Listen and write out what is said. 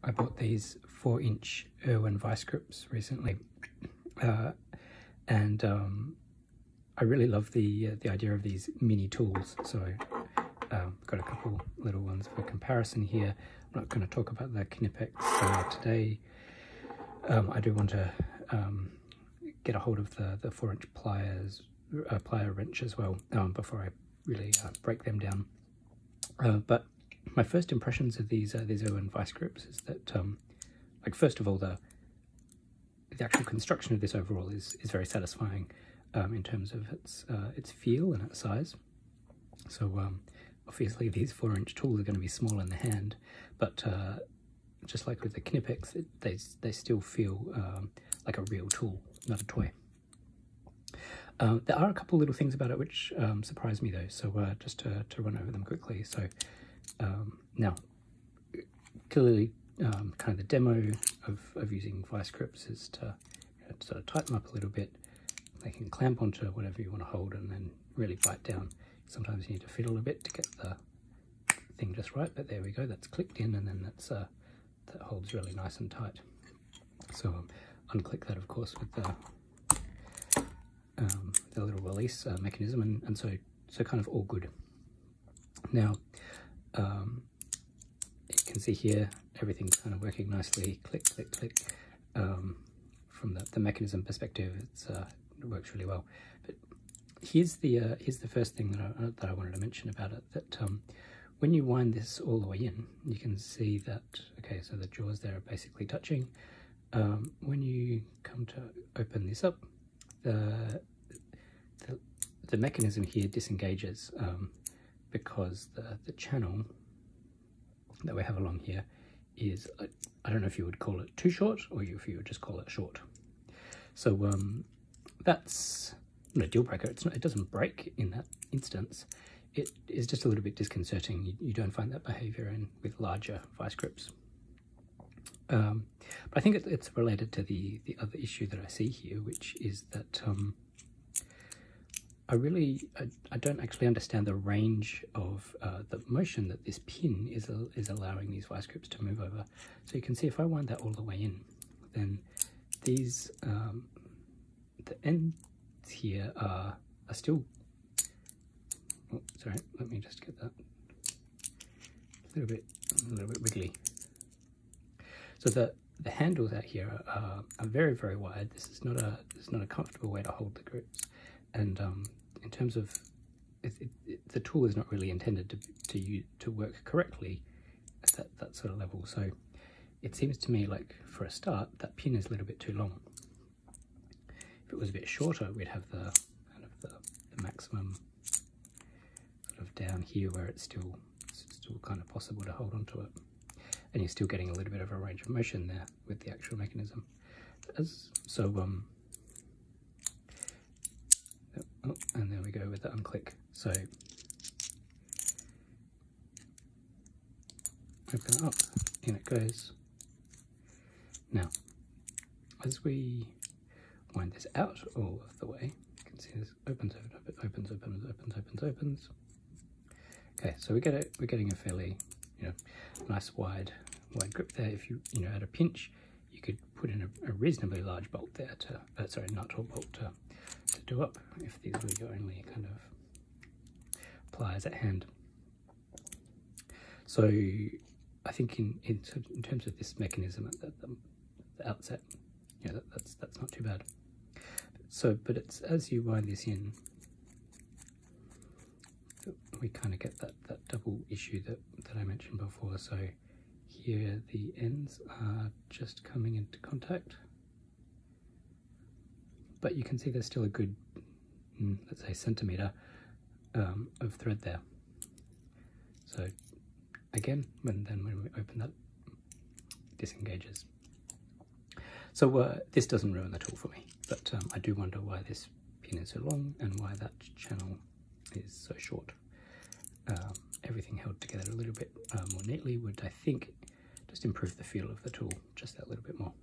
I bought these 4-inch Irwin Vise Grips recently, and I really love the idea of these mini tools. So got a couple little ones for comparison here. I'm not going to talk about the Knipex today. I do want to get a hold of the 4-inch plier wrench as well before I really break them down. But my first impressions of these Irwin Vise Grips is that, like, first of all, the actual construction of this overall is very satisfying in terms of its feel and its size. So obviously these 4-inch tools are going to be small in the hand, but just like with the Knipex, they still feel like a real tool, not a toy. There are a couple little things about it which surprise me though, so just to run over them quickly. So now, clearly, kind of the demo of using Vise Grips is to, sort of tighten them up a little bit. They can clamp onto whatever you want to hold and then really bite down. Sometimes you need to fiddle a bit to get the thing just right, but there we go, that's clicked in, and then that holds really nice and tight. So unclick that, of course, with the little release mechanism, and so kind of all good. Now, you can see here everything's kind of working nicely. Click, click, click. From the mechanism perspective, it works really well. But here's the first thing that I wanted to mention about it. That when you wind this all the way in, you can see that, okay, so the jaws there are basically touching. When you come to open this up, the mechanism here disengages because the channel that we have along here is, I don't know if you would call it too short or if you would just call it short. So that's not a deal breaker. It doesn't break in that instance. It is just a little bit disconcerting. You don't find that behavior with larger Vise Grips. But I think it's related to the other issue that I see here, which is that I don't actually understand the range of the motion that this pin is allowing these Vise Grips to move over. So you can see if I wind that all the way in, then these the ends here are still. Oh, sorry, let me just get that a little bit wiggly. So the handles out here are very, very wide. This is not a comfortable way to hold the grips, and in terms of the tool is not really intended to work correctly at that sort of level. So it seems to me like, for a start, that pin is a little bit too long. If it was a bit shorter, we'd have the kind of the maximum sort of down here where it's still kind of possible to hold onto it, and you're still getting a little bit of a range of motion there with the actual mechanism. Oh, and there we go with the unclick. So open it up, in it goes. Now, as we wind this out all of the way, you can see this opens, opens. Okay, so we're getting a fairly, nice wide grip there. If you at a pinch, you could put in a reasonably large bolt there nut or bolt to do up, if these were your only kind of pliers at hand. So I think in terms of this mechanism at the outset, that's not too bad. So, but it's as you wind this in, we kind of get that double issue that I mentioned before. So here the ends are just coming into contact, but you can see there's still a good, let's say, centimetre of thread there. So again, when we open that, disengages. So this doesn't ruin the tool for me, but I do wonder why this pin is so long and why that channel is so short. Everything held together a little bit more neatly would, I think, just improve the feel of the tool just that little bit more.